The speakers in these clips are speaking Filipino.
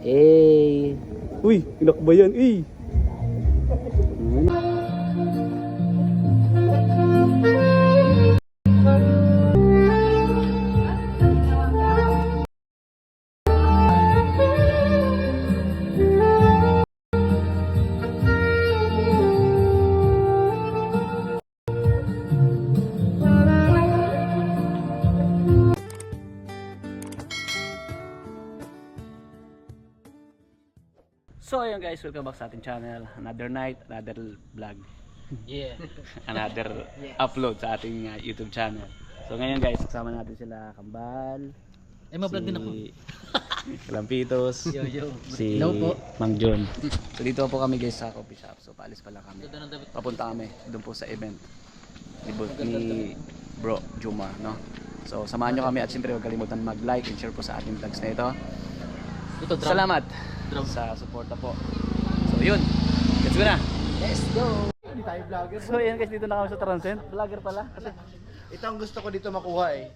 Eh. Uy, pinakbayan eh. So ayun guys, welcome back sa ating channel. Another night, another vlog. Yeah. Another upload sa ating YouTube channel. So ngayon guys, kasama natin sila Kambal. Ma-vlog din ako. Kalampitos. Yo. Si Hello po. Mang John. So dito po kami guys sa coffee shop. So paalis pa lang kami. Papunta kami doon po sa event ni Bro Juma, no? So samahan nyo kami at siyempre huwag kalimutan mag-like and share po sa ating vlogs na ito. Salamat sa suporta po. So yun, let's go na. Let's go. Hindi tayo vlogger. So yun guys, dito na kami sa Transcend. Vlogger pala. Kasi Ito ang gusto ko dito makuha eh.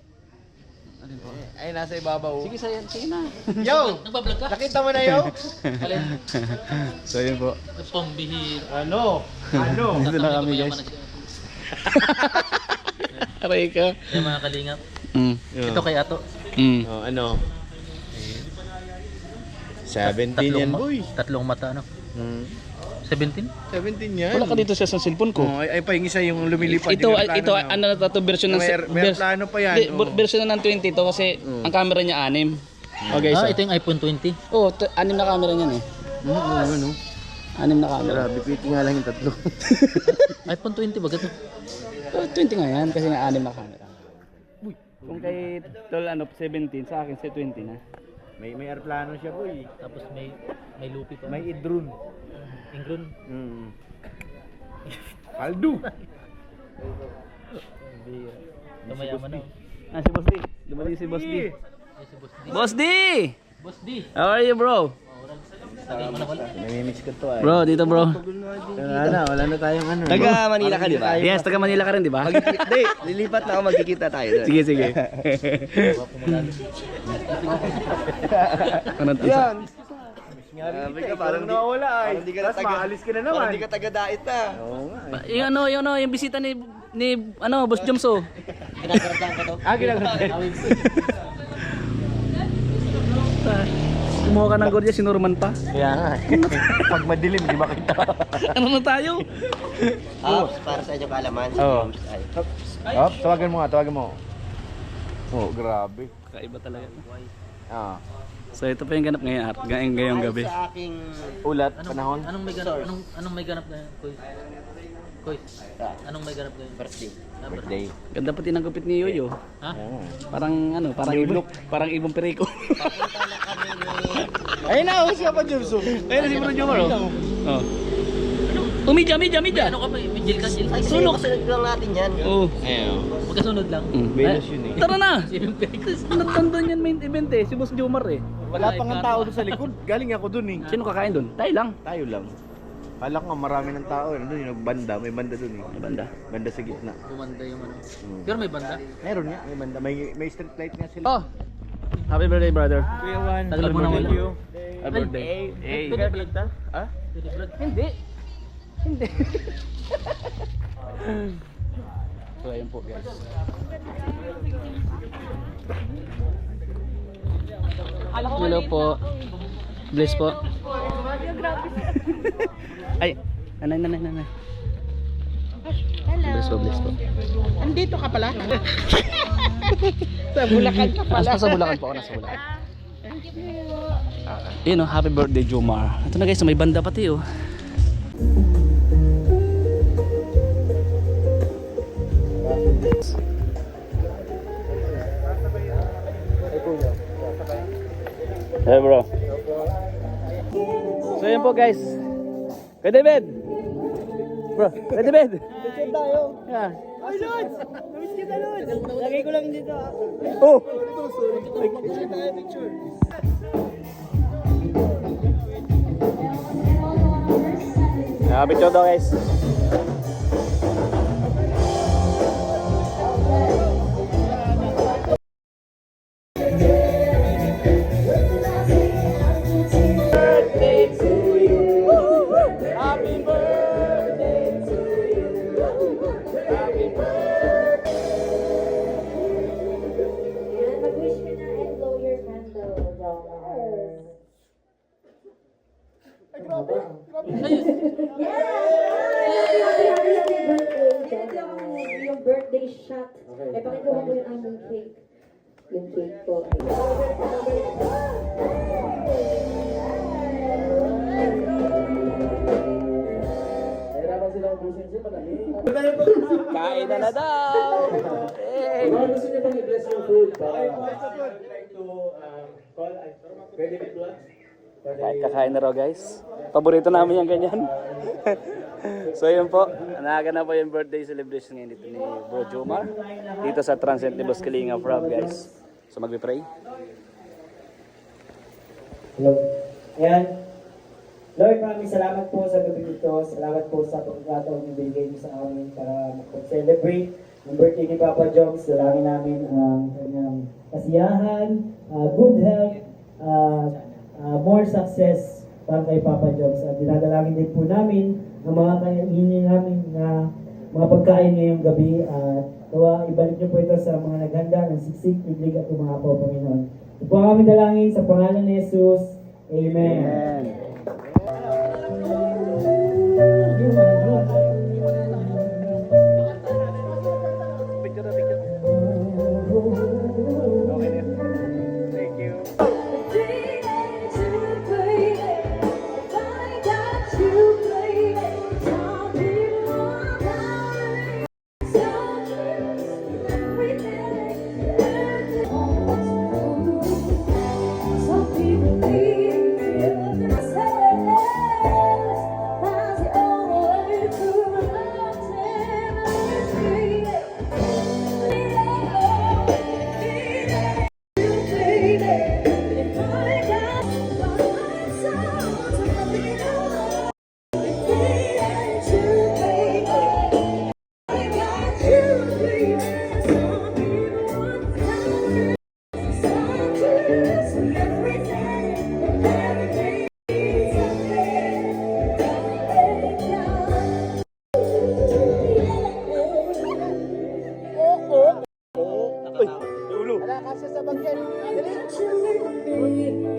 ano po? Ay, nasa ibabaw. Sige sige na. Yo! Nagbablog ka? Nakita mo na yo? Alin? So yun po. Pambihir. Ano? Dito na kami guys. Aray ka. Yung mga kalingap. Ito kay Ato. Oh, ano? 17 yan, boy. Tatlong mata ano? 17? 17 yan. Wala ka dito sa cellphone ko. Oh, ay pahing isa yung lumilipad. Ito, yung aeroplano ito, niya. ano na to, version ng... May plano pa yan. Hindi, version na ng 20 to kasi ang camera niya 6. Okay, so. Ito yung iPhone 20. Oh, 6 na camera niyan eh. Ano? 6 na camera. Grabe, piti nga lang yung tatlo. iPhone 20 ba ito? Oh, 20 nga yan kasi nga 6 na camera. Kung kay tol ano 17 sa akin sa 20 na. May aeroplano siya, boy. Tapos may lupi pa. May idrone. Ingron. Paldo. Tumayaman na. Ah, si Boss D. Dumating si Boss D. Ay, si Boss D. Boss D! Boss D. How are you, bro? Sagay mo na wala. Namimiss ko to ay. Bro, dito bro. Wala na tayong ano. Taga Manila ka, di ba? Yes, taga Manila ka rin, di ba? Hindi, lilipat na ako, magkikita tayo doon. Sige, sige. Ano to? Yan. Sabi ka, parang nawawala ay. parang di ka na Tapos taga- maalis ka na naman. Parang di ka taga-dait na. Oo nga eh. Yung bisita ni Boss Jomso. Ginagaraplan ka daw. Ginagawa. Kumuha ka ng gordya, si Norman pa. Kaya nga eh. Pag madilim, di makita. Ano na tayo? Ops, para sa inyo kaalaman. Oo. Ay, Hop, tawagan mo nga, tawagan mo. Oh, grabe. Kaiba talaga. Ah. So ito pa yung ganap ngayong gabi. sa aking Ulat, panahon. Anong may ganap? Anong may ganap ngayon? Koy. Anong may ganap ngayon? birthday. Birthday. Ganda pati ng gupit ni Yoyo. Ha? Oo. Parang ano, parang ibang periko. Papunta na kami ni... Ayun na, siya pa, Jumso. Ayun na si Bro Jomar oh. Oh. Media. Ano ka ba? May jail ka, jail. Ay, kasi kasunod lang natin yan. Oh. Ayun. Magkasunod lang. Venus yun eh. Tara na. Yung perikos. Nandun yan main event eh, si Boss Jomar eh. Wala pang ang tao doon sa likod. Galing ako doon eh. Sino kakain doon? Tayo lang. Tayo lang. Kala ko nga marami ng tao. Doon yung banda. May banda doon eh. May banda. Banda sa gitna. Bumanda yung ano. Pero may banda. Meron nga. May banda. May street light nga sila. Oh. Happy birthday, brother. Kuya Juan. Tagal mo na wala. Happy birthday. Pwede vlog ta? Ha? Pwede vlog? Hindi. So ayun po guys. Hello po. Bless po. Ay, nanay. Hello. Bless po. Andito ka pala? Sa Bulacan ka pala. Nasa Bulacan po ako, nasa Bulacan. Yun oh, happy birthday Jomar. Ito na guys, may banda pati oh. Hey bro. So yun po guys. Kay David. Bro, kay David. Picture tayo. Yeah. Ay, Lods! Namiss kita, Lods! Lagay ko lang dito. Oh. Picture tayo, picture. Picture daw guys. Yung birthday shot. Ay, pakikuha mo yung aming cake. Yung cake po. Kain na daw! Hey! Gusto niyo bang i-bless yung food? Ready with blood? Kakain na raw guys. Paborito namin yung ganyan. So yun po, nakaganap po yung birthday celebration ngayon dito ni Bro Jomar. Dito sa Transcend ni Boss Kalinga Rob guys. So magbe-pray. Hello. Ayan. Lord, maraming salamat po sa gabi nito. Salamat po sa pagkakataon na binigay niyo sa amin para mag-celebrate ang birthday ni Papa Joms. Dalangin namin ang kanyang kasiyahan, good health, more success para kay Papa Joms. At dinadalangin din po namin ang mga kainin namin na mga pagkain ngayong gabi. At ibalik niyo po ito sa mga naghanda ng siksik, ibig at umapaw, Panginoon. Ito po ang aming dalangin sa pangalan ni Jesus. Amen. Amen.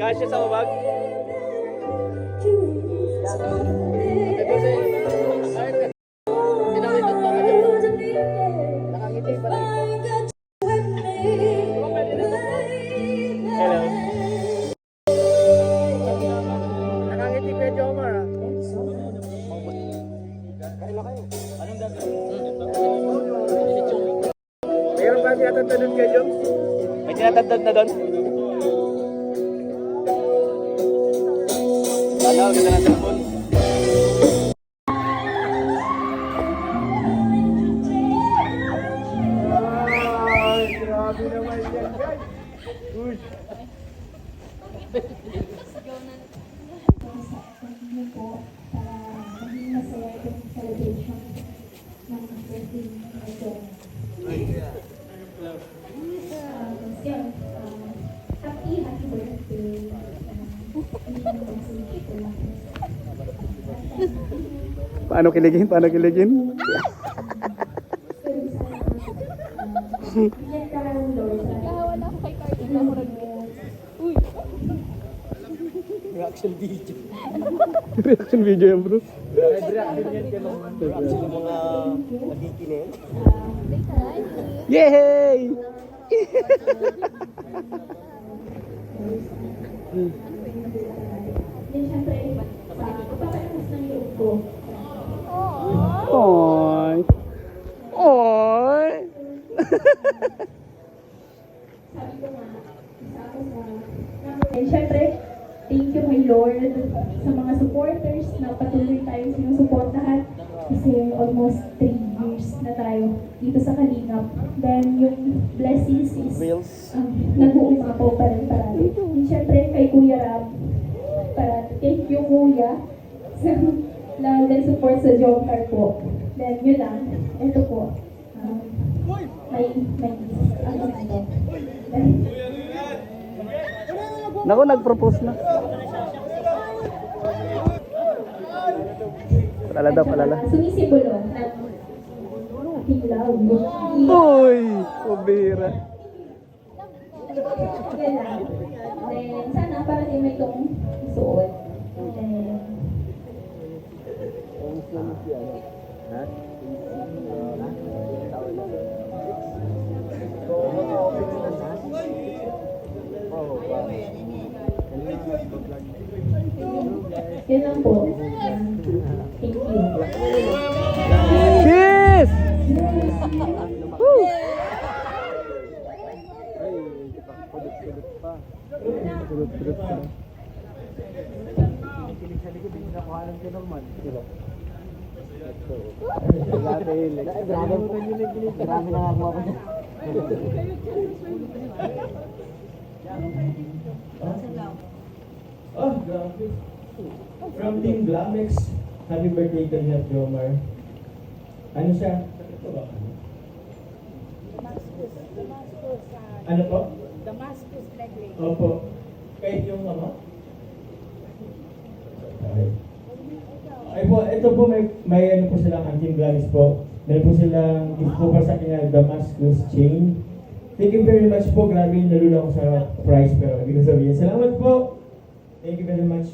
Kasya sa babag. Nakangiti kay Jomar. Mayroon ba tinatanong kay Joms? May tinatagdag na doon. Ano, ganda ng cellphone. Grabe naman yan, guys. Uy. Happy birthday. Paano kiligin? Paano kiligin? Reaction video. Reaction video yan bro. Reaction yan kay Norman. Reaction ng mga nakikinig. Yay! Then, syempre, papalakas ng loob ko. Oy. Oy. Sabi ko nga, isa ako sa... And syempre, thank you my Lord sa mga supporters na patuloy tayong sinusuportahan kasi almost 3 years na tayo dito sa Kalingap. Then yung blessings is nag-uumapaw pa rin parati. And syempre kay Kuya Rab, thank you Kuya sa love and support sa job card po. Then yun lang, ito po. May ano ito. Naku, nag-propose na. Palala daw, palala. Sumisimbolo ng aking love. Uy! Kubira. Yan lang. Then, sana parating mo itong suot. Then, Yun lang po. Thank you. Kiss! Grabe na ako ako. Oh, grabe. From Team Glamex, happy birthday kay Jeff Jomar. Ano siya? Ito ba? Ano po? Damascus Flag Lake. Opo. Kahit yung ama? Ay po, ito po may ano po silang ang Team Glamex po. Meron po silang gift po para sa akin na Damascus chain. Thank you very much po. Grabe yung nalula ko sa price pero hindi ko sabihin. Salamat po. Thank you very much.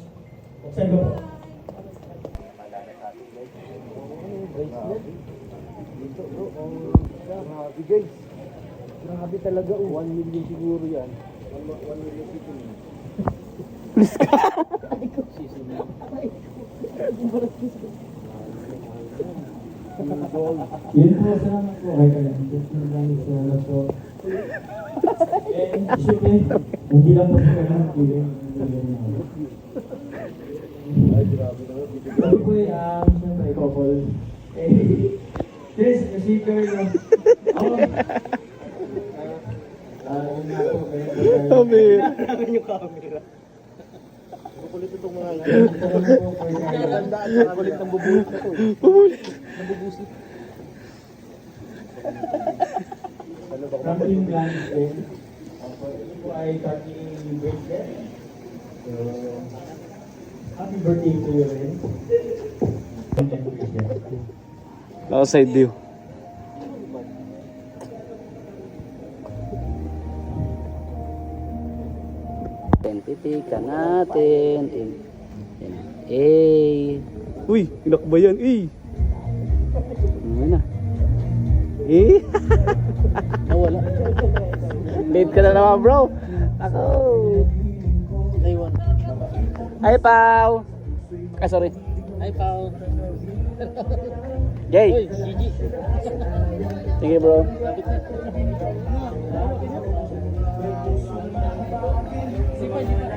Buksan ko po. Grabe guys. Grabe talaga. 1 million siguro yan. 1 million siguro. Yun po, salamat po. Ay, kaya. Maraming salamat po. And, syempre, hindi lang po kaya ng feeling. Ay, grabe naman. Ito po syempre, couple. This, receiver yung... Ako. Yun nga po, kaya po. Kukulit itong mga Tandaan na kulit ng bubulit na to. Nabubusit. From Team Glamex din. Ito po ay kaki bracelet. So, happy birthday to you rin. Outside view. Titikan natin. Yan. Uy, inakba yan. Ano na? Nawala. Late ka na naman, bro. Ako. Naiwan. Hi, Pao. Ah, sorry. Ay, Pao. Jay. Oy, Gigi. Sige, bro. Lapit na. Sige,